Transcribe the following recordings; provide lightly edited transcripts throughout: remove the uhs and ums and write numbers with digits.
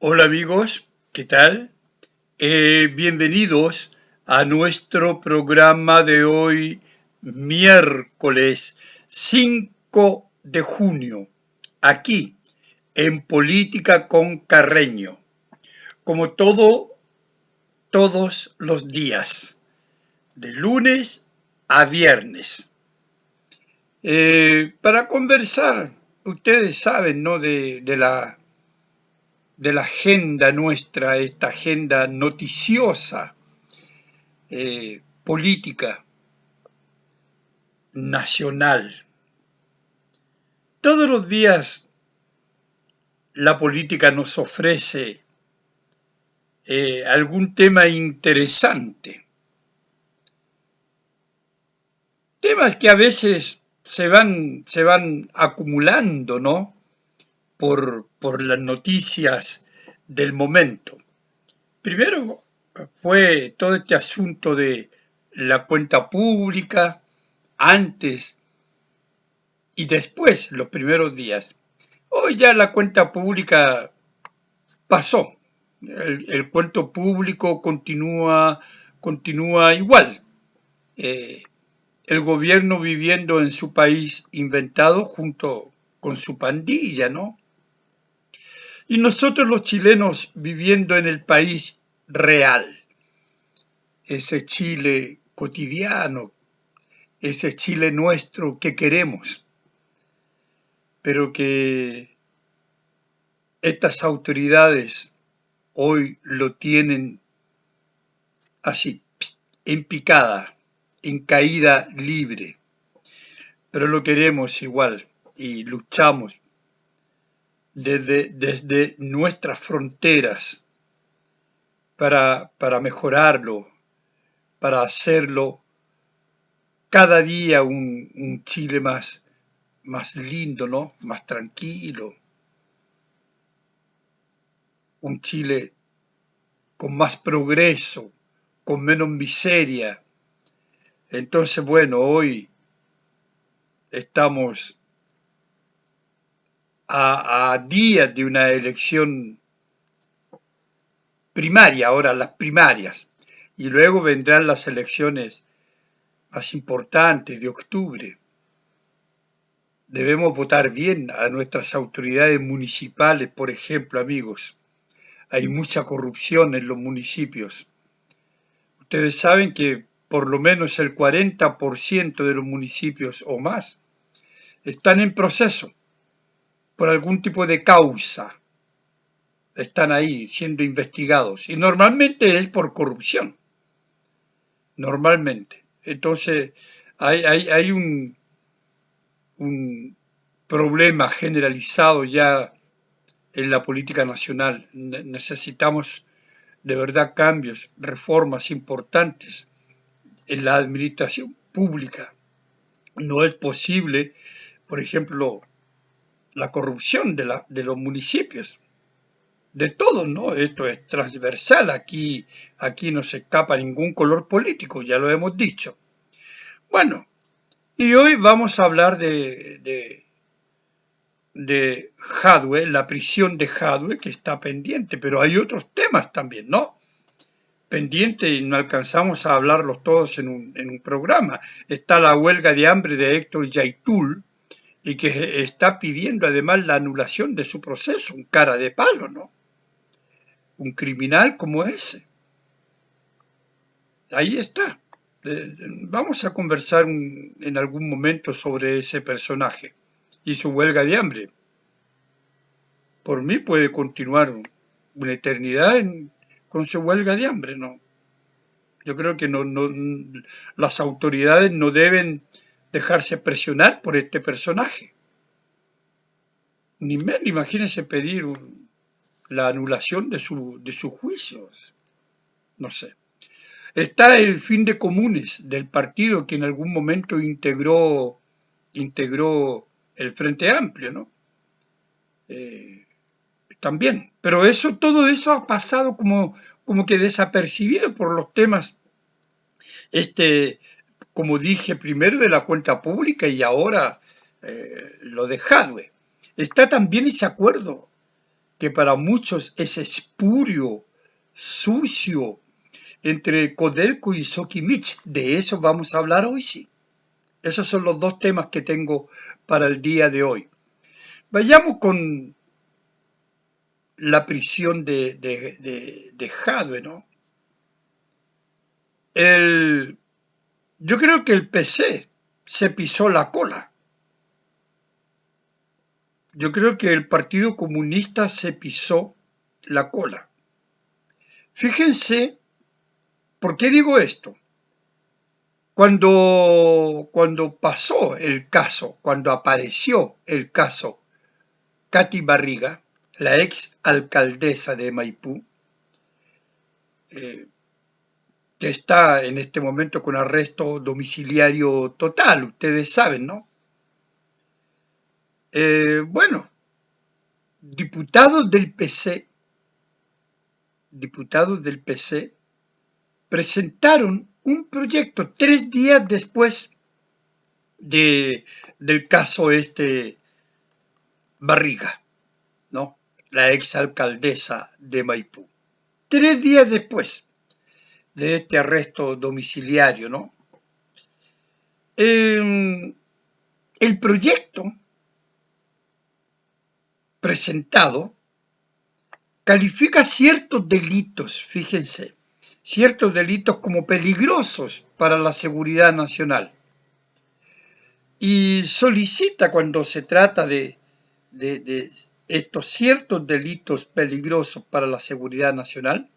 Hola amigos, ¿qué tal? Bienvenidos a nuestro programa de hoy, miércoles 5 de junio, aquí en Política con Carreño, como todos los días, de lunes a viernes. Para conversar, ustedes saben, ¿no? De la agenda nuestra, esta agenda noticiosa, política nacional. Todos los días la política nos ofrece algún tema interesante. Temas que a veces se van acumulando, ¿no? Por las noticias del momento. Primero fue todo este asunto de la cuenta pública, antes y después, los primeros días. Hoy ya la cuenta pública pasó. El cuento público continúa igual. Eh, el gobierno viviendo en su país inventado junto con su pandilla, ¿no? Y nosotros los chilenos viviendo en el país real. Ese Chile cotidiano, ese Chile nuestro que queremos, pero que estas autoridades hoy lo tienen así, en picada, en caída libre, pero lo queremos igual y luchamos desde nuestras fronteras para mejorarlo, para hacerlo cada día un Chile más lindo, ¿no? Más tranquilo, un Chile con más progreso, con menos miseria. Entonces, bueno, hoy estamos a días de una elección primaria, ahora las primarias, y luego vendrán las elecciones más importantes de octubre. Debemos votar bien a nuestras autoridades municipales, por ejemplo, amigos. Hay mucha corrupción en los municipios. Ustedes saben que por lo menos el 40% de los municipios o más están en proceso por algún tipo de causa. Están ahí siendo investigados y normalmente es por corrupción. Normalmente. Entonces hay un problema generalizado ya en la política nacional. Necesitamos de verdad cambios, reformas importantes en la administración pública. No es posible, por ejemplo, la corrupción de los municipios. De todos, ¿no? Esto es transversal. Aquí no se escapa ningún color político, ya lo hemos dicho. Bueno, y hoy vamos a hablar de Jadwe, la prisión de Jadwe, que está pendiente, pero hay otros temas también, ¿no? Pendiente y no alcanzamos a hablarlos todos en un programa. Está la huelga de hambre de Héctor Yaitul y que está pidiendo además la anulación de su proceso, un cara de palo, ¿no? Un criminal como ese. Ahí está. Vamos a conversar en algún momento sobre ese personaje y su huelga de hambre. Por mí puede continuar una eternidad con su huelga de hambre, ¿no? Yo creo que las autoridades no deben dejarse presionar por este personaje. Ni menos, imagínense pedir la anulación de sus juicios. No sé. Está el fin de comunes del partido que en algún momento integró el Frente Amplio, ¿no? También. Pero todo eso ha pasado como que desapercibido por los temas, como dije primero, de la cuenta pública y ahora lo de Jadwe. Está también ese acuerdo que para muchos es espurio, sucio, entre Codelco y Sokimich. De eso vamos a hablar hoy, sí. Esos son los dos temas que tengo para el día de hoy. Vayamos con la prisión de Jadwe, ¿no? Yo creo que el PC se pisó la cola. Yo creo que el Partido Comunista se pisó la cola. Fíjense, ¿por qué digo esto? Cuando pasó el caso, cuando apareció el caso Katy Barriga, la ex alcaldesa de Maipú, que está en este momento con arresto domiciliario total, ustedes saben, ¿no? Bueno, diputados del PC presentaron un proyecto 3 días después del caso Barriga, ¿no? La exalcaldesa de Maipú. 3 días después de este arresto domiciliario, ¿no? El proyecto presentado califica ciertos delitos, fíjense, ciertos delitos como peligrosos para la seguridad nacional. Y solicita, cuando se trata de estos ciertos delitos peligrosos para la seguridad nacional,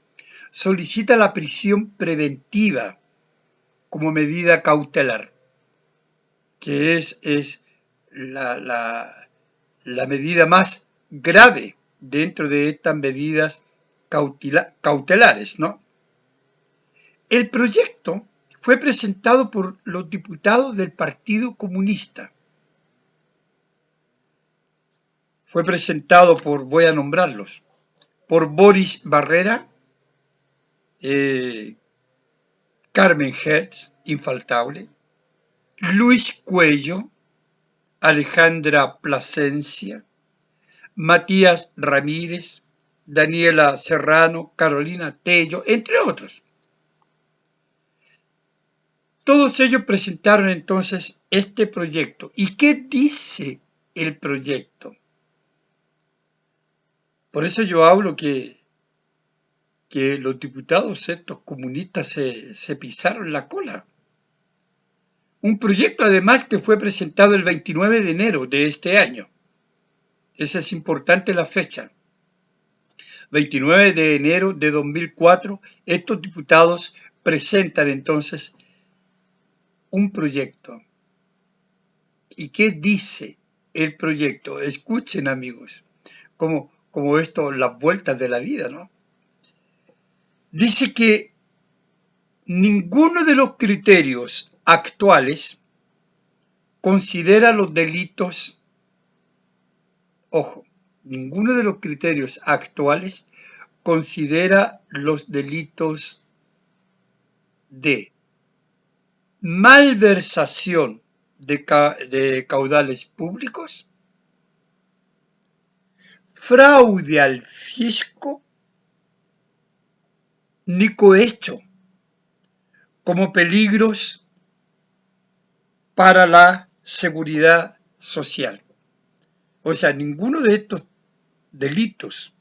solicita la prisión preventiva como medida cautelar, que es la medida más grave dentro de estas medidas cautelares, ¿no? El proyecto fue presentado por los diputados del Partido Comunista. Fue presentado voy a nombrarlos, por Boris Barrera, Carmen Hertz, infaltable, Luis Cuello, Alejandra Plasencia, Matías Ramírez, Daniela Serrano, Carolina Tello, entre otros. Todos ellos presentaron entonces este proyecto. ¿Y qué dice el proyecto? Por eso yo hablo que los diputados estos comunistas se pisaron la cola. Un proyecto además que fue presentado el 29 de enero de este año. Esa es importante la fecha. 29 de enero de 2004, estos diputados presentan entonces un proyecto. ¿Y qué dice el proyecto? Escuchen, amigos, como esto, las vueltas de la vida, ¿no? Dice que ninguno de los criterios actuales considera los delitos, ojo, ninguno de los criterios actuales considera los delitos de malversación de caudales públicos, fraude al fisco, ni cohecho como peligros para la seguridad social. O sea, ninguno de estos delitos,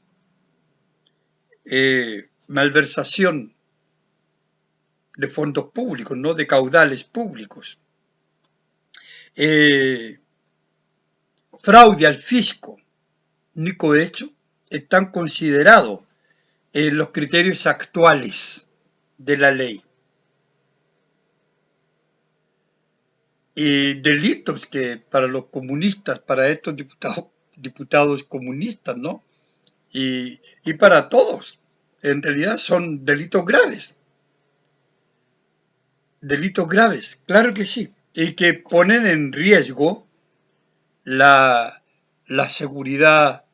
malversación de fondos públicos, no de caudales públicos, fraude al fisco, ni cohecho, están considerados en los criterios actuales de la ley. Y delitos que para los comunistas, para estos diputados comunistas, ¿no? Y para todos, en realidad son delitos graves. Delitos graves, claro que sí. Y que ponen en riesgo la seguridad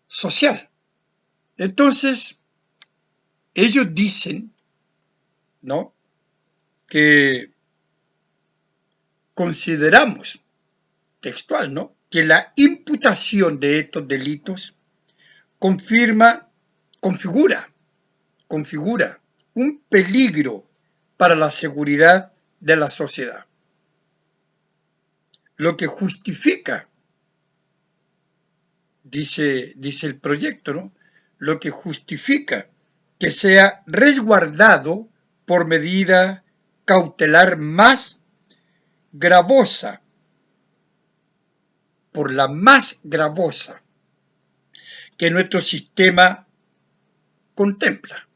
social. Entonces, ellos dicen, ¿no?, que consideramos, textual, ¿no?, que la imputación de estos delitos configura un peligro para la seguridad de la sociedad, lo que justifica, dice el proyecto, ¿no? Lo que justifica que sea resguardado por medida cautelar más gravosa, por la más gravosa que nuestro sistema contempla.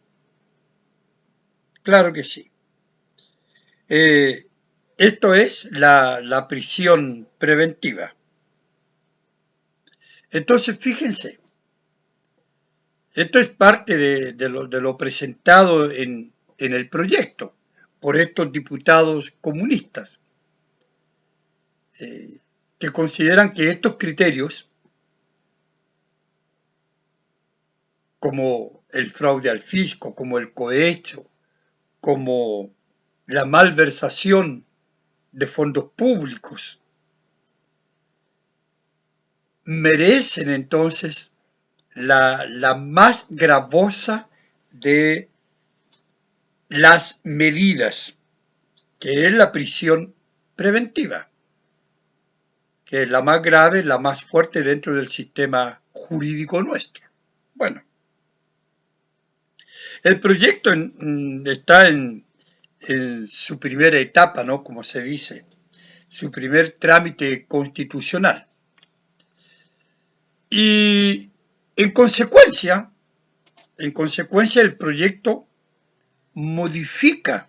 Claro que sí. Esto es la prisión preventiva. Entonces, fíjense, esto es parte de lo presentado en el proyecto por estos diputados comunistas, que consideran que estos criterios, como el fraude al fisco, como el cohecho, como la malversación de fondos públicos, merecen entonces la más gravosa de las medidas, que es la prisión preventiva, que es la más grave, la más fuerte dentro del sistema jurídico nuestro. Bueno, el proyecto está en su primera etapa, ¿no? Como se dice, su primer trámite constitucional. Y en consecuencia, el proyecto modifica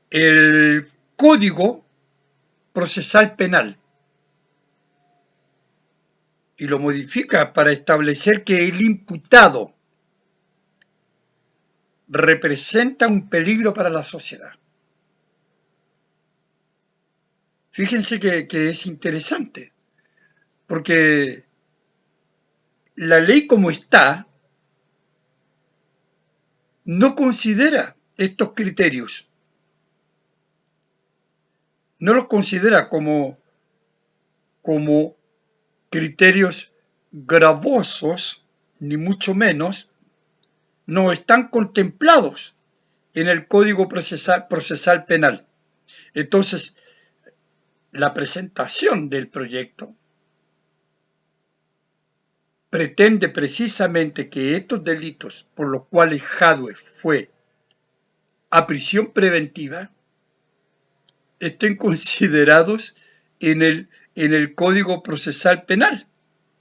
el Código Procesal Penal y lo modifica para establecer que el imputado representa un peligro para la sociedad. Fíjense que es interesante, porque la ley como está no considera estos criterios, no los considera como criterios gravosos, ni mucho menos, no están contemplados en el Código Procesal Penal. Entonces, la presentación del proyecto pretende precisamente que estos delitos por los cuales Jadwe fue a prisión preventiva estén considerados en el Código Procesal Penal,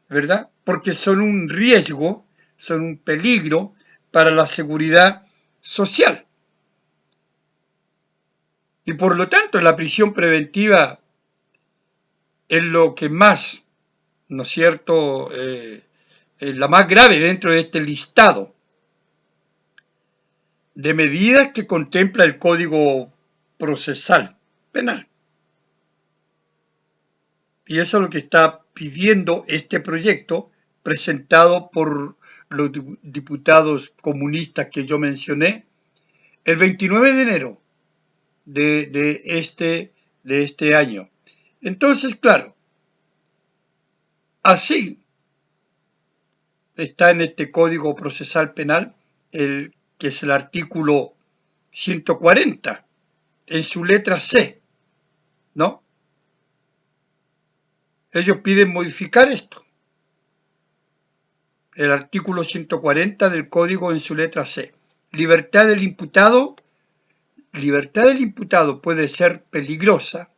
¿verdad? Porque son un riesgo, son un peligro para la seguridad social. Y por lo tanto, la prisión preventiva es lo que más, ¿no es cierto?, la más grave dentro de este listado de medidas que contempla el Código Procesal Penal. Y eso es lo que está pidiendo este proyecto presentado por los diputados comunistas que yo mencioné el 29 de enero de este año. Entonces, claro, así está en este Código Procesal Penal, que es el artículo 140, en su letra C, ¿no? Ellos piden modificar esto. El artículo 140 del Código en su letra C. Libertad del imputado puede ser peligrosa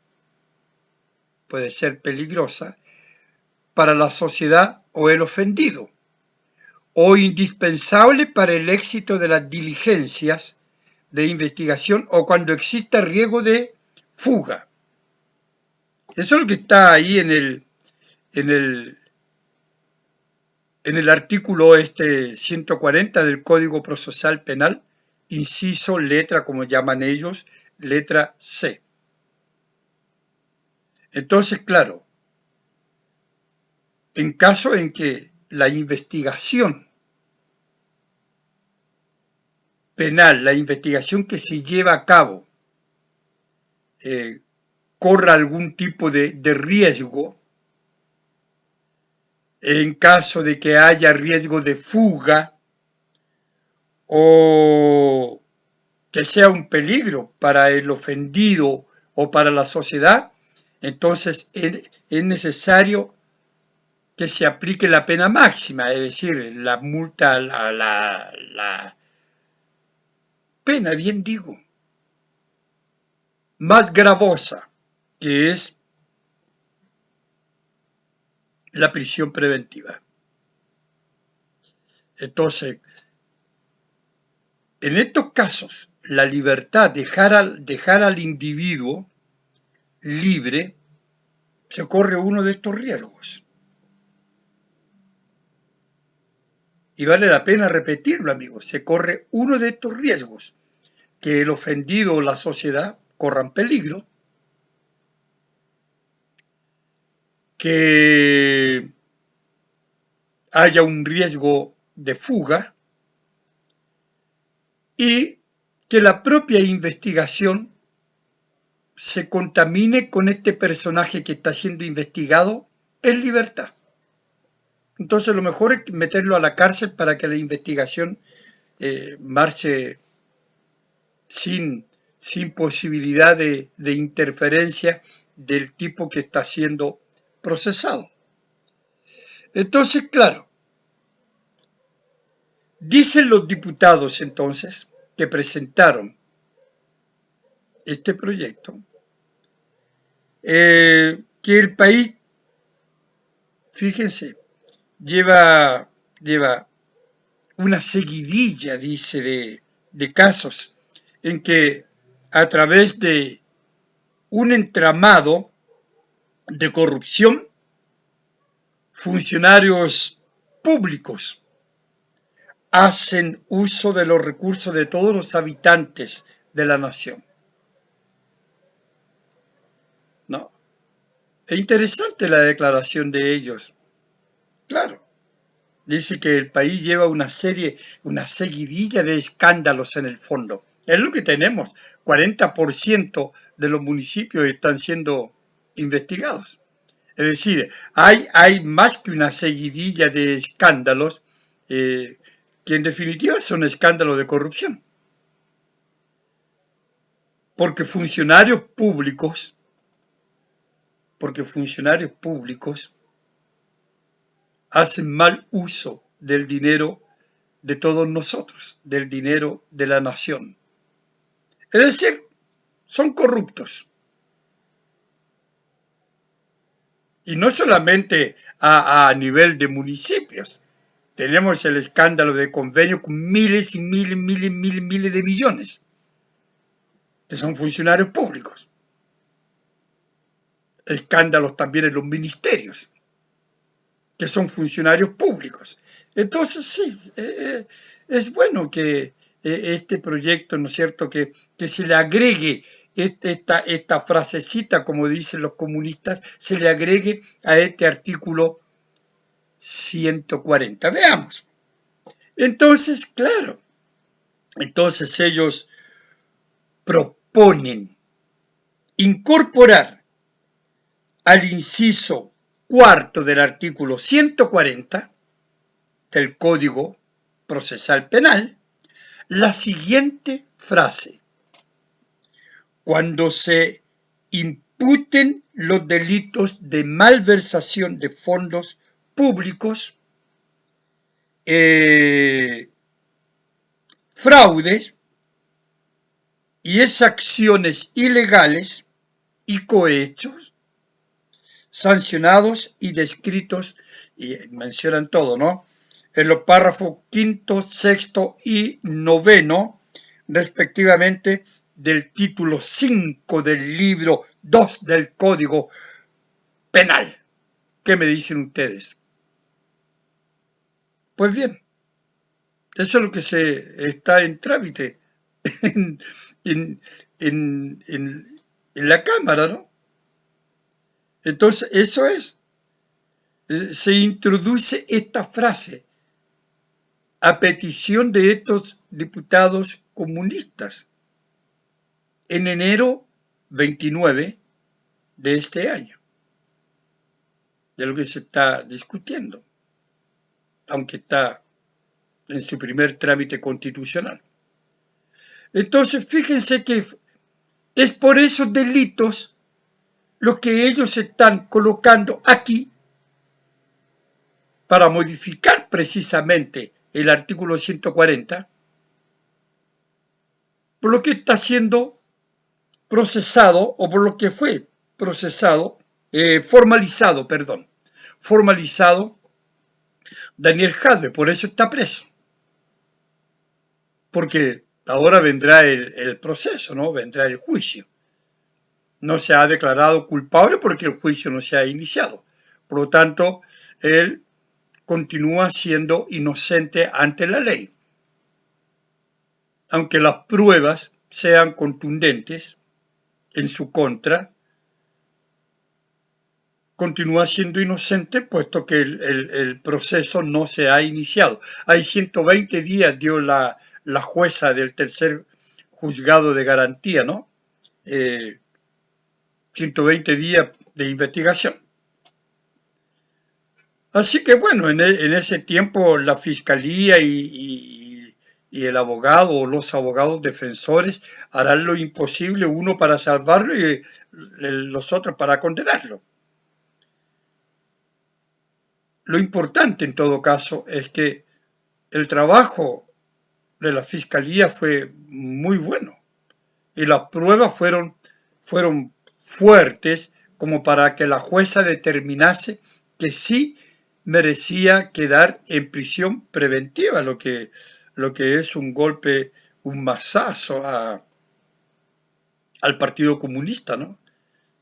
para la sociedad o el ofendido, o indispensable para el éxito de las diligencias de investigación o cuando exista riesgo de fuga. Eso es lo que está ahí en el artículo 140 del Código Procesal Penal, inciso, letra, como llaman ellos, letra C. Entonces, claro, en caso en que la investigación penal, la investigación que se lleva a cabo, corra algún tipo de riesgo, en caso de que haya riesgo de fuga o que sea un peligro para el ofendido o para la sociedad, entonces es necesario que se aplique la pena máxima, es decir, la multa, la pena, bien digo, más gravosa, que es la prisión preventiva. Entonces, en estos casos, la libertad, dejar al individuo libre, se corre uno de estos riesgos. Y vale la pena repetirlo, amigos, se corre uno de estos riesgos, que el ofendido o la sociedad corran peligro, que haya un riesgo de fuga y que la propia investigación se contamine con este personaje que está siendo investigado en libertad. Entonces lo mejor es meterlo a la cárcel para que la investigación marche sin posibilidad de interferencia del tipo que está siendo procesado. Entonces, claro, dicen los diputados entonces que presentaron este proyecto, que el país, fíjense, lleva una seguidilla, dice, de casos en que a través de un entramado de corrupción, funcionarios públicos hacen uso de los recursos de todos los habitantes de la nación. ¿No? Es interesante la declaración de ellos. Claro, dice que el país lleva una seguidilla de escándalos en el fondo. Es lo que tenemos. 40% de los municipios están siendo investigados. Es decir, hay más que una seguidilla de escándalos que en definitiva son escándalos de corrupción. Porque funcionarios públicos hacen mal uso del dinero de todos nosotros, del dinero de la nación. Es decir, son corruptos. Y no solamente a nivel de municipios. Tenemos el escándalo de convenio con miles y miles de millones, que son funcionarios públicos. Escándalos también en los ministerios, que son funcionarios públicos. Entonces, sí, es bueno que este proyecto, ¿no es cierto?, que se le agregue esta frasecita, como dicen los comunistas, se le agregue a este artículo 140. Veamos. Entonces, claro, entonces ellos proponen incorporar al inciso cuarto del artículo 140 del Código Procesal Penal la siguiente frase: cuando se imputen los delitos de malversación de fondos públicos, fraudes y exacciones ilegales y cohechos, sancionados y descritos, y mencionan todo, ¿no?, en los párrafos quinto, sexto y noveno, respectivamente, del título 5 del libro 2 del Código Penal. ¿Qué me dicen ustedes? Pues bien, eso es lo que se está en trámite en la Cámara, ¿no? Entonces, eso es. Se introduce esta frase a petición de estos diputados comunistas en enero 29 de este año, de lo que se está discutiendo. aunque está en su primer trámite constitucional. Entonces, fíjense que es por esos delitos los que ellos están colocando aquí para modificar precisamente el artículo 140, por lo que está siendo procesado, o por lo que fue procesado, formalizado Daniel Jadwe. Por eso está preso, porque ahora vendrá el proceso, ¿no? Vendrá el juicio. No se ha declarado culpable porque el juicio no se ha iniciado. Por lo tanto, él continúa siendo inocente ante la ley. Aunque las pruebas sean contundentes en su contra, continúa siendo inocente puesto que el proceso no se ha iniciado. Hay 120 días, dio la jueza del tercer juzgado de garantía, ¿no? 120 días de investigación. Así que bueno, en ese tiempo la fiscalía y el abogado o los abogados defensores harán lo imposible, uno para salvarlo y los otros para condenarlo. Lo importante en todo caso es que el trabajo de la fiscalía fue muy bueno y las pruebas fueron fuertes como para que la jueza determinase que sí merecía quedar en prisión preventiva, lo que es un golpe, un mazazo al Partido Comunista, ¿no?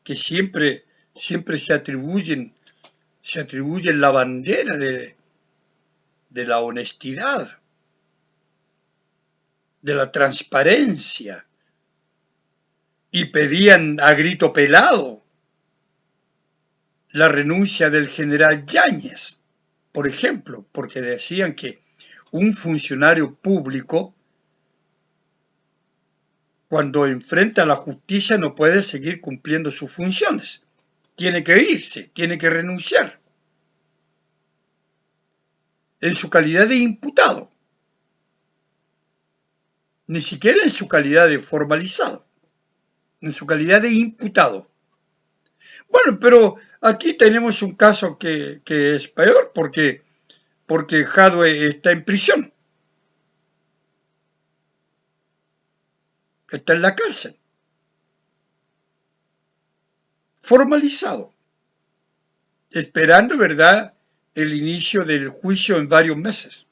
Que siempre se atribuyen la bandera de la honestidad, de la transparencia, y pedían a grito pelado la renuncia del general Yáñez, por ejemplo, porque decían que un funcionario público, cuando enfrenta a la justicia, no puede seguir cumpliendo sus funciones. Tiene que irse, tiene que renunciar. En su calidad de imputado. Ni siquiera en su calidad de formalizado. En su calidad de imputado. Bueno, pero aquí tenemos un caso que es peor porque Jadwe está en prisión. Está en la cárcel. Formalizado. Esperando, ¿verdad?, el inicio del juicio en varios meses.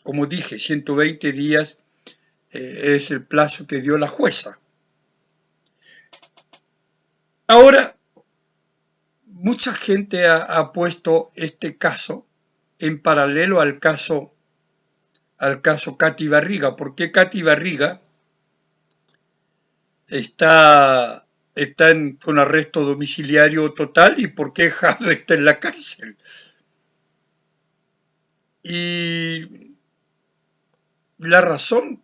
Como dije, 120 días es el plazo que dio la jueza. Ahora, mucha gente ha puesto este caso en paralelo al caso Katy Barriga. ¿Por qué Katy Barriga está con arresto domiciliario total y por qué Jadwe está en la cárcel? Y la razón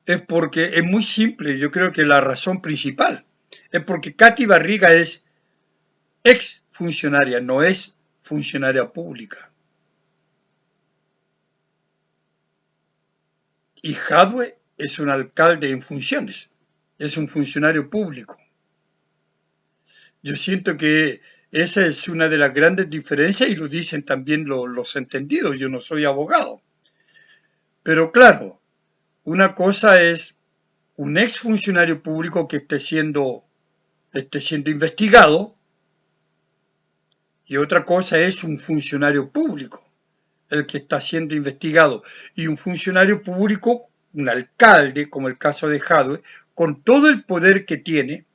es porque es muy simple. Yo creo que la razón principal es porque Katy Barriga es ex funcionaria, no es funcionaria pública. Y Jadwe es un alcalde en funciones, es un funcionario público. Yo siento que esa es una de las grandes diferencias y lo dicen también los entendidos. Yo no soy abogado. Pero claro, una cosa es un ex funcionario público que esté siendo investigado y otra cosa es un funcionario público el que está siendo investigado, y un funcionario público, un alcalde, como el caso de Jadwe, con todo el poder que tiene,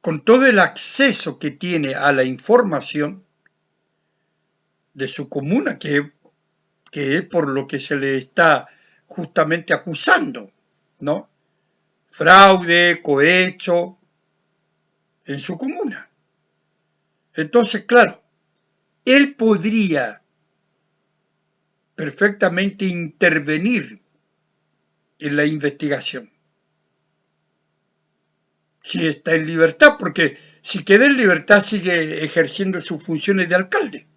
con todo el acceso que tiene a la información de su comuna, que es por lo que se le está justamente acusando, ¿no? Fraude, cohecho en su comuna. Entonces, claro, él podría perfectamente intervenir en la investigación si está en libertad, porque si queda en libertad sigue ejerciendo sus funciones de alcalde.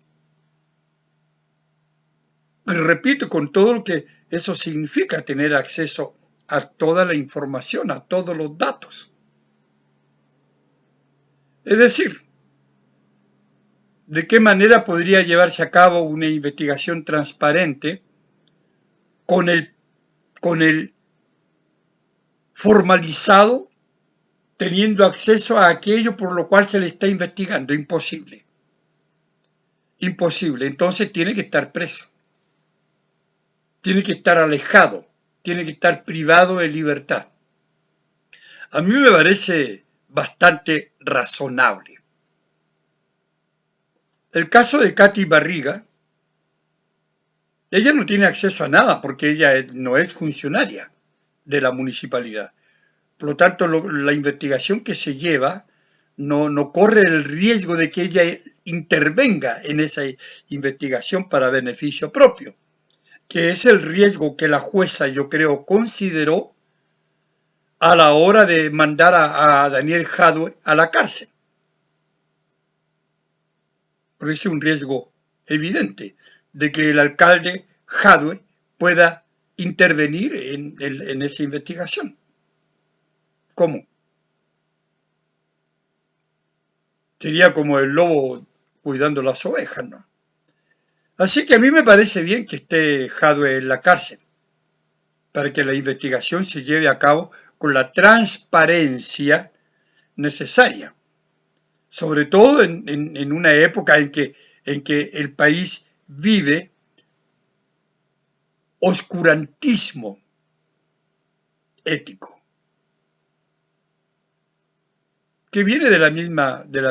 obviamente con todo lo que eso significa, tener acceso a toda la información, a todos los datos. Es decir, ¿de qué manera podría llevarse a cabo una investigación transparente con el formalizado teniendo acceso a aquello por lo cual se le está investigando? Imposible. Imposible. Entonces tiene que estar preso. Tiene que estar alejado. Tiene que estar privado de libertad. A mí me parece bastante razonable. El caso de Katy Barriga, ella no tiene acceso a nada porque ella no es funcionaria de la municipalidad. Por lo tanto, la investigación que se lleva no corre el riesgo de que ella intervenga en esa investigación para beneficio propio, que es el riesgo que la jueza, yo creo, consideró a la hora de mandar a Daniel Jadwe a la cárcel. Porque es un riesgo evidente de que el alcalde Jadwe pueda intervenir en esa investigación. ¿Cómo? Sería como el lobo cuidando las ovejas, ¿no? Así que a mí me parece bien que esté Jadwe en la cárcel, para que la investigación se lleve a cabo con la transparencia necesaria, sobre todo en una época en que el país vive oscurantismo ético, que viene de la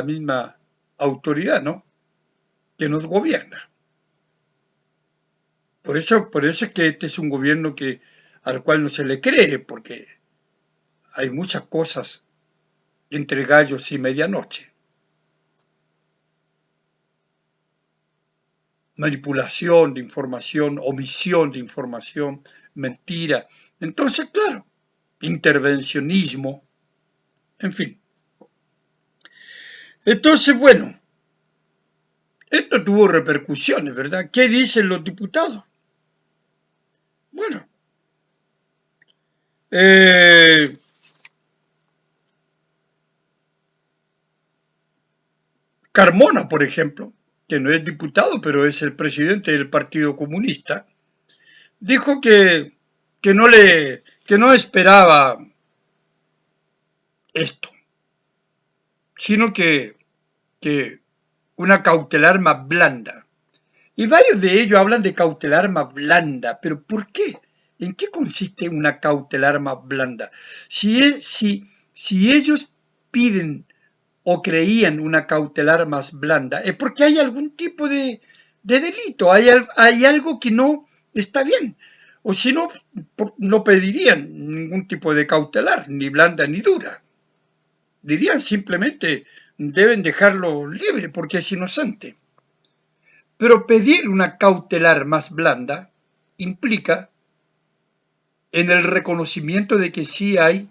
misma autoridad, ¿no?, que nos gobierna. Por eso es que este es un gobierno al cual no se le cree, porque hay muchas cosas entre gallos y medianoche. Manipulación de información, omisión de información, mentira. Entonces, claro, intervencionismo, en fin. Entonces, bueno, esto tuvo repercusiones, ¿verdad? ¿Qué dicen los diputados? Bueno, Carmona, por ejemplo, que no es diputado, pero es el presidente del Partido Comunista, dijo que no esperaba esto, sino que una cautelar más blanda. Y varios de ellos hablan de cautelar más blanda, pero ¿por qué? ¿En qué consiste una cautelar más blanda? Si ellos piden o creían una cautelar más blanda, es porque hay algún tipo de delito, hay algo que no está bien. O si no, no pedirían ningún tipo de cautelar, ni blanda ni dura. Dirían simplemente, deben dejarlo libre porque es inocente. Pero pedir una cautelar más blanda implica en el reconocimiento de que sí hay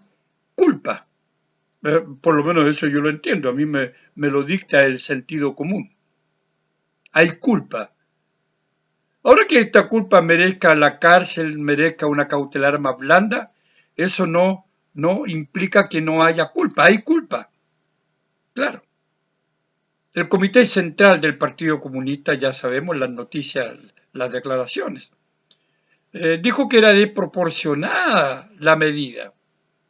culpa. Por lo menos eso yo lo entiendo, a mí me lo dicta el sentido común. Hay culpa. Ahora que esta culpa merezca la cárcel, merezca una cautelar más blanda, eso no implica que no haya culpa. Hay culpa. Claro. El Comité Central del Partido Comunista, ya sabemos las noticias, las declaraciones, dijo que era desproporcionada la medida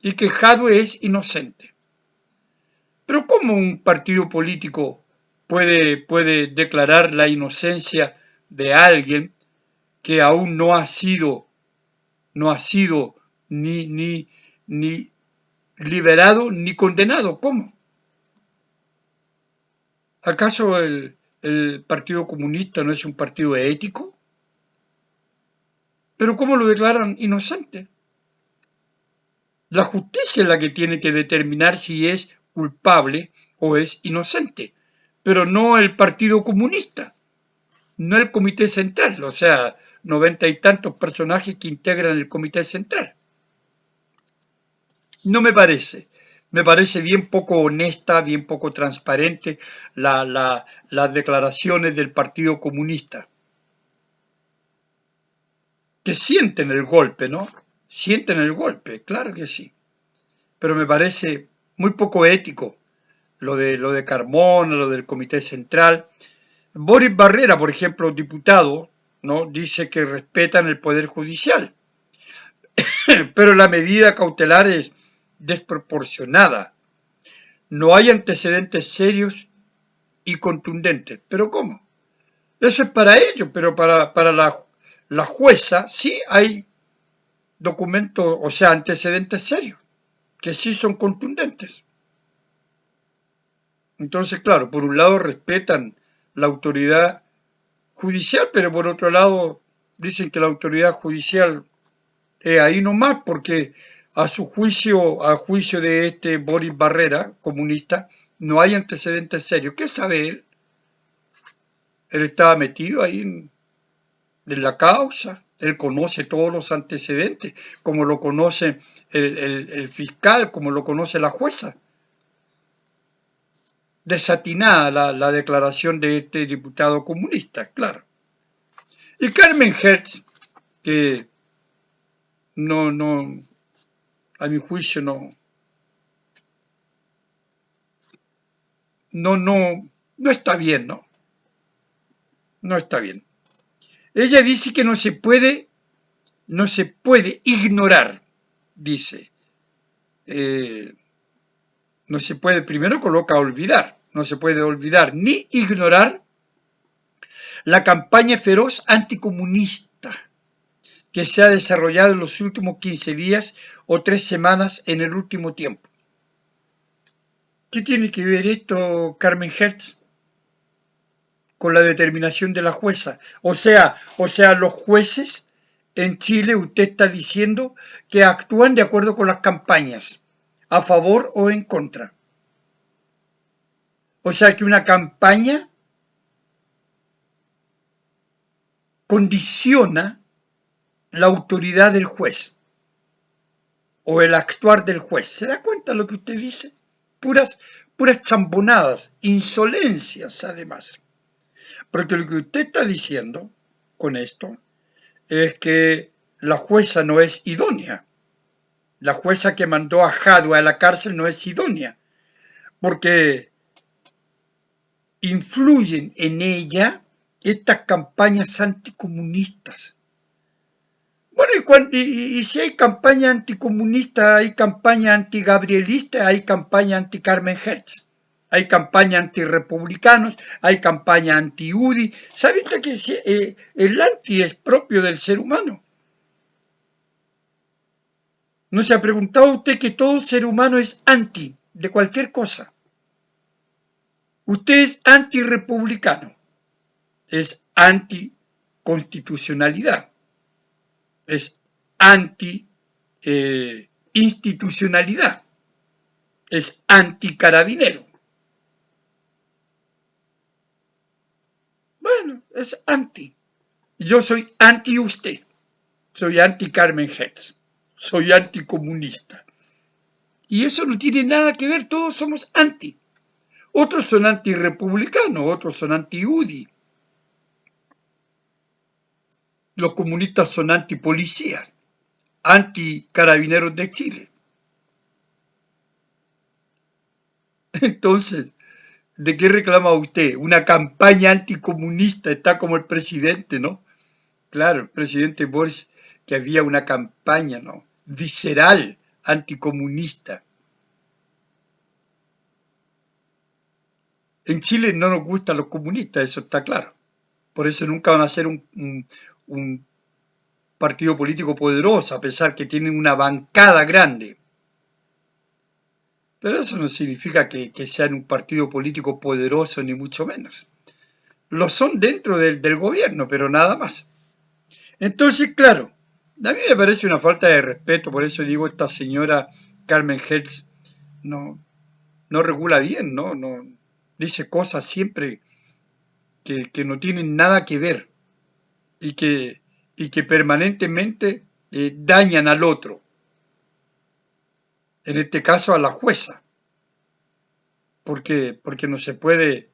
y que Jadwe es inocente. Pero ¿cómo un partido político puede declarar la inocencia de alguien que aún no ha sido ni liberado ni condenado? ¿Cómo? ¿Acaso el Partido Comunista no es un partido ético? ¿Pero cómo lo declaran inocente? La justicia es la que tiene que determinar si es culpable o es inocente, pero no el Partido Comunista, no el Comité Central, o sea, 90 y tantos personajes que integran el Comité Central. No me parece. Me parece bien poco honesta, bien poco transparente las declaraciones del Partido Comunista. que sienten el golpe, ¿no? Sienten el golpe, claro que sí. Pero me parece muy poco ético lo de Carmona, lo del Comité Central. Boris Barrera, por ejemplo, diputado, ¿no? Dice que respetan el Poder Judicial, pero la medida cautelar es desproporcionada. No hay antecedentes serios y contundentes. ¿Pero cómo? Eso es para ellos, pero para la jueza sí hay documentos, o sea, antecedentes serios, que sí son contundentes. Entonces, claro, por un lado respetan la autoridad judicial, pero por otro lado dicen que la autoridad judicial es ahí nomás, porque a juicio de este Boris Barrera, comunista, no hay antecedentes serios. ¿Qué sabe él? Él estaba metido ahí en la causa, él conoce todos los antecedentes, como lo conoce el fiscal, como lo conoce la jueza. Desatinada la declaración de este diputado comunista, claro. Y Carmen Hertz, que no, a mi juicio no está bien, ¿no? No está bien. Ella dice que no se puede ignorar, dice. No se puede, primero coloca olvidar, no se puede olvidar ni ignorar la campaña feroz anticomunista que se ha desarrollado en los últimos 15 días o 3 semanas en el último tiempo. ¿Qué tiene que ver esto, Carmen Hertz, con la determinación de la jueza? O sea, los jueces en Chile, usted está diciendo que actúan de acuerdo con las campañas, a favor o en contra. O sea que una campaña condiciona la autoridad del juez o el actuar del juez. ¿Se da cuenta lo que usted dice? Puras chambonadas, insolencias además. Porque lo que usted está diciendo con esto es que la jueza no es idónea. La jueza que mandó a Jadwe a la cárcel no es idónea, porque influyen en ella estas campañas anticomunistas. Bueno, y si hay campaña anticomunista, hay campaña antigabrielista, hay campaña anti-Carmen Hertz, hay campaña antirepublicanos, hay campaña anti-UDI. ¿Sabe usted que el anti es propio del ser humano? ¿No se ha preguntado usted que todo ser humano es anti de cualquier cosa? Usted es antirepublicano, es anticonstitucionalidad, es anti-institucionalidad, es anticarabinero. Bueno, es anti. Yo soy anti usted, soy anti Carmen Hertz, soy anticomunista. Y eso no tiene nada que ver, todos somos anti. Otros son antirepublicanos, otros son anti-UDI. Los comunistas son antipolicías, anticarabineros de Chile. Entonces, ¿de qué reclama usted? Una campaña anticomunista, está como el presidente, ¿no? Claro, el presidente Boris, que había una campaña, ¿no? Visceral, anticomunista. En Chile no nos gustan los comunistas, eso está claro. Por eso nunca van a ser un partido político poderoso, a pesar que tienen una bancada grande. Pero eso no significa que sean un partido político poderoso, ni mucho menos. Lo son dentro del gobierno, pero nada más. Entonces, claro, a mí me parece una falta de respeto, por eso digo, esta señora Carmen Hertz no regula bien, no dice cosas siempre que no tienen nada que ver y que permanentemente dañan al otro, en este caso a la jueza, porque no se puede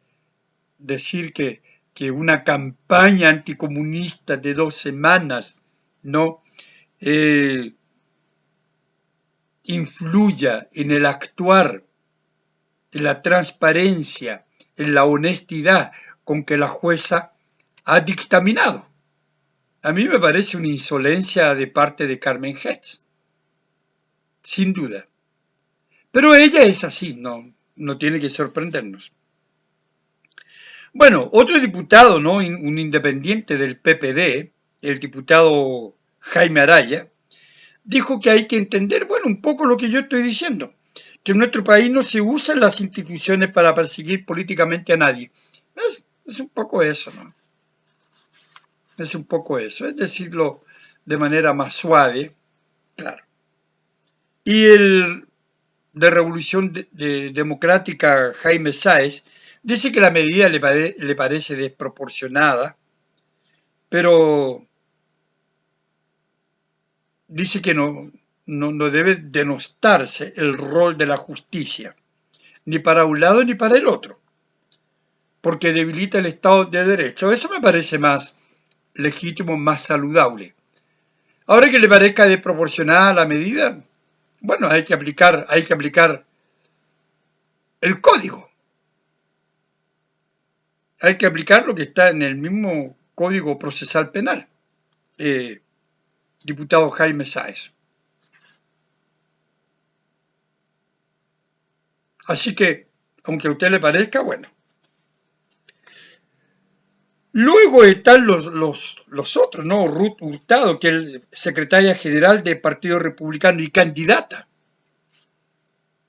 decir que una campaña anticomunista de 2 semanas no influya en el actuar, en la transparencia, en la honestidad con que la jueza ha dictaminado. A mí me parece una insolencia de parte de Carmen Hetz, sin duda. Pero ella es así, no tiene que sorprendernos. Bueno, otro diputado, ¿no? Un independiente del PPD, el diputado Jaime Araya, dijo que hay que entender, bueno, un poco lo que yo estoy diciendo, que en nuestro país no se usan las instituciones para perseguir políticamente a nadie. Es un poco eso, ¿no? Es un poco eso, es decirlo de manera más suave, claro. Y el de Revolución Democrática, Jaime Sáez, dice que la medida le parece desproporcionada, pero dice que no debe denostarse el rol de la justicia, ni para un lado ni para el otro, porque debilita el Estado de Derecho. Eso me parece más legítimo, más saludable. Ahora que le parezca desproporcionada la medida, bueno, hay que aplicar el código. Hay que aplicar lo que está en el mismo Código Procesal Penal. Diputado Jaime Sáez. Así que, aunque a usted le parezca, bueno. Luego están los otros, ¿no? Ruth Hurtado, que es secretaria general del Partido Republicano y candidata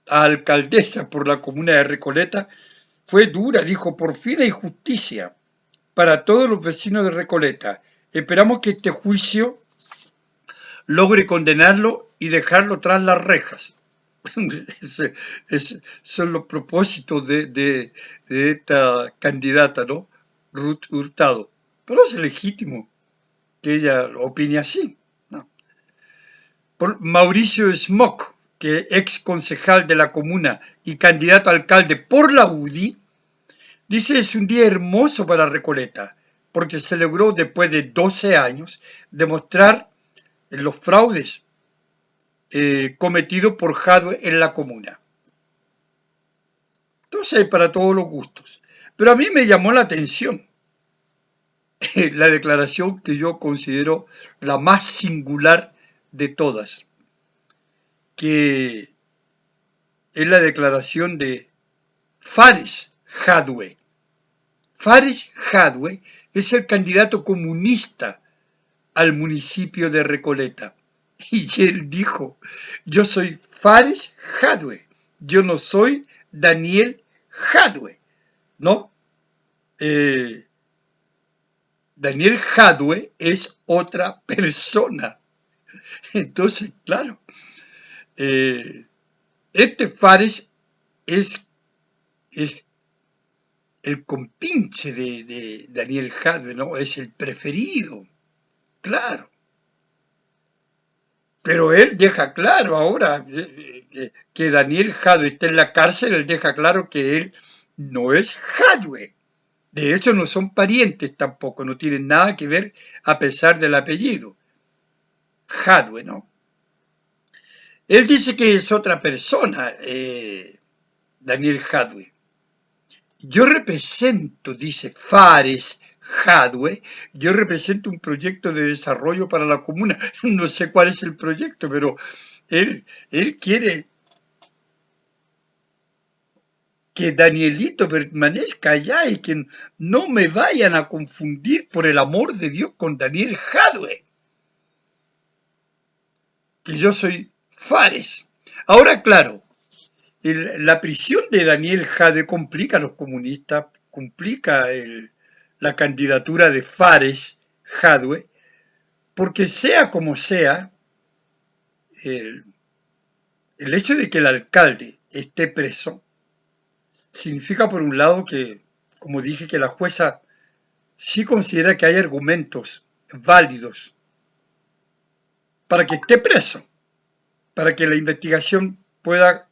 a alcaldesa por la comuna de Recoleta, fue dura, dijo, por fin hay justicia para todos los vecinos de Recoleta. Esperamos que este juicio logre condenarlo y dejarlo tras las rejas. Son los propósitos de esta candidata, ¿no? Ruth Hurtado. Pero es legítimo que ella opine así, ¿no? Por Mauricio Smock, que ex concejal de la comuna y candidato a alcalde por la UDI, dice: es un día hermoso para Recoleta, porque se logró después de 12 años demostrar los fraudes cometidos por Jadwe en la comuna. Entonces hay para todos los gustos. Pero a mí me llamó la atención la declaración que yo considero la más singular de todas, que es la declaración de Fares Jadwe. Fares Jadwe es el candidato comunista al municipio de Recoleta. Y él dijo: yo soy Fares Jadwe, yo no soy Daniel Jadwe, ¿no? Daniel Jadwe es otra persona. Entonces, claro, este Fares es el compinche de Daniel Jadwe, ¿no? Es el preferido, claro. Pero él deja claro ahora que Daniel Jadwe está en la cárcel, él deja claro que él no es Jadwe. De hecho, no son parientes tampoco, no tienen nada que ver a pesar del apellido. Jadwe, ¿no? Él dice que es otra persona, Daniel Jadwe. Yo represento, dice Fares Jadwe, yo represento un proyecto de desarrollo para la comuna. No sé cuál es el proyecto, pero él quiere que Danielito permanezca allá y que no me vayan a confundir, por el amor de Dios, con Daniel Jadwe, que yo soy Fares. Ahora, claro, la prisión de Daniel Jadwe complica a los comunistas, complica la candidatura de Fares Jadwe, porque sea como sea, el hecho de que el alcalde esté preso significa, por un lado, que, como dije, que la jueza sí considera que hay argumentos válidos para que esté preso, para que la investigación pueda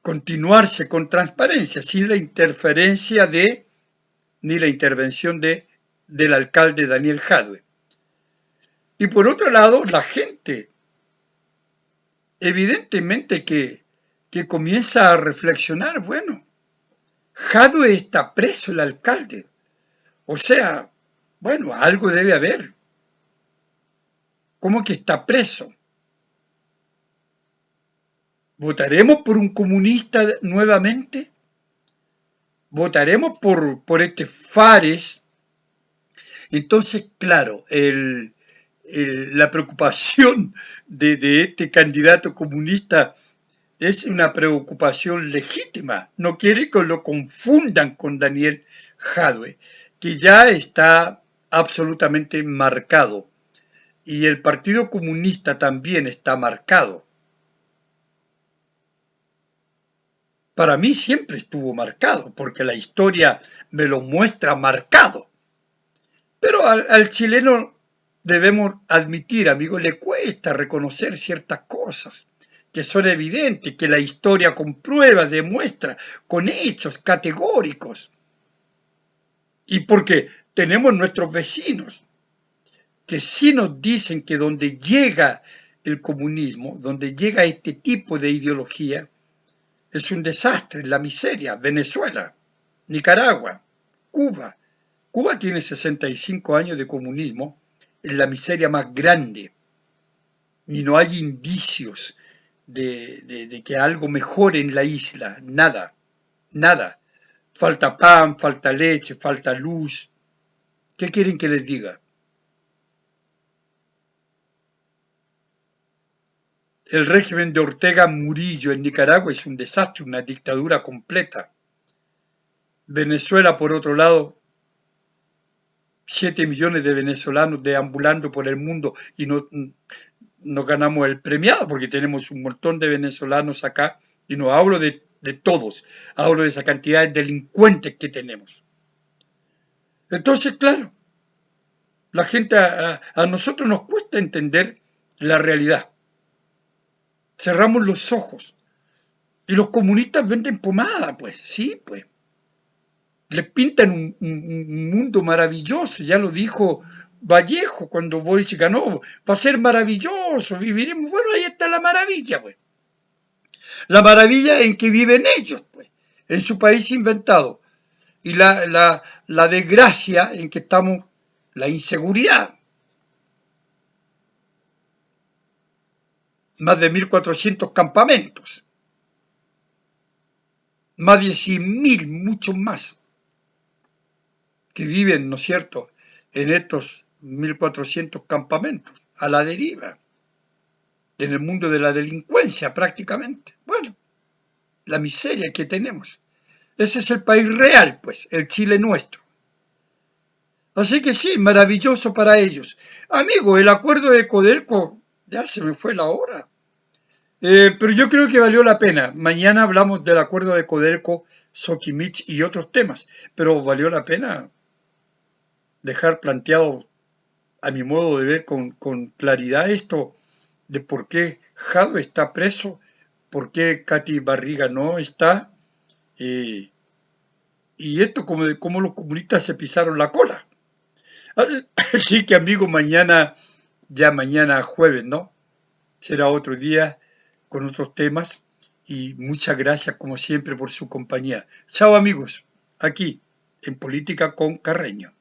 continuarse con transparencia, sin la interferencia ni la intervención del alcalde Daniel Jadwe. Y por otro lado, la gente, evidentemente que comienza a reflexionar, bueno, Jadwe está preso, el alcalde. O sea, bueno, algo debe haber. ¿Cómo que está preso? ¿Votaremos por un comunista nuevamente? ¿Votaremos por este Fares? Entonces, claro, la preocupación de este candidato comunista es una preocupación legítima. No quiere que lo confundan con Daniel Jadwe, que ya está absolutamente marcado. Y el Partido Comunista también está marcado. Para mí siempre estuvo marcado, porque la historia me lo muestra marcado. Pero al chileno debemos admitir, amigo, le cuesta reconocer ciertas cosas que son evidentes, que la historia comprueba, demuestra, con hechos categóricos. Y porque tenemos nuestros vecinos, que sí nos dicen que donde llega el comunismo, donde llega este tipo de ideología, es un desastre, la miseria. Venezuela, Nicaragua, Cuba. Cuba tiene 65 años de comunismo, en la miseria más grande, y no hay indicios de que algo mejore en la isla, nada, nada. Falta pan, falta leche, falta luz. ¿Qué quieren que les diga? El régimen de Ortega Murillo en Nicaragua es un desastre, una dictadura completa. Venezuela, por otro lado, 7 millones de venezolanos deambulando por el mundo y no ganamos el premiado porque tenemos un montón de venezolanos acá y no hablo de todos, hablo de esa cantidad de delincuentes que tenemos. Entonces, claro, la gente, a nosotros nos cuesta entender la realidad. Cerramos los ojos. Y los comunistas venden pomada, pues, sí, pues. Les pintan un mundo maravilloso, ya lo dijo Vallejo cuando Boric ganó, va a ser maravilloso, viviremos, bueno, ahí está la maravilla, pues. La maravilla en que viven ellos, pues, en su país inventado. Y la desgracia en que estamos, la inseguridad. Más de 1.400 campamentos. Más de 100.000, muchos más, que viven, ¿no es cierto?, en estos 1.400 campamentos, a la deriva, en el mundo de la delincuencia prácticamente. Bueno, la miseria que tenemos. Ese es el país real, pues, el Chile nuestro. Así que sí, maravilloso para ellos. Amigo, el acuerdo de Codelco, ya se me fue la hora. Pero yo creo que valió la pena. Mañana hablamos del acuerdo de Codelco, Soquimich y otros temas, pero valió la pena dejar planteado, a mi modo de ver, con claridad esto de por qué Jadwe está preso, por qué Katy Barriga no está, y esto como de cómo los comunistas se pisaron la cola. Así que, amigo, mañana jueves, ¿no? Será otro día con otros temas y muchas gracias como siempre por su compañía. Chao, amigos, aquí en Política con Carreño.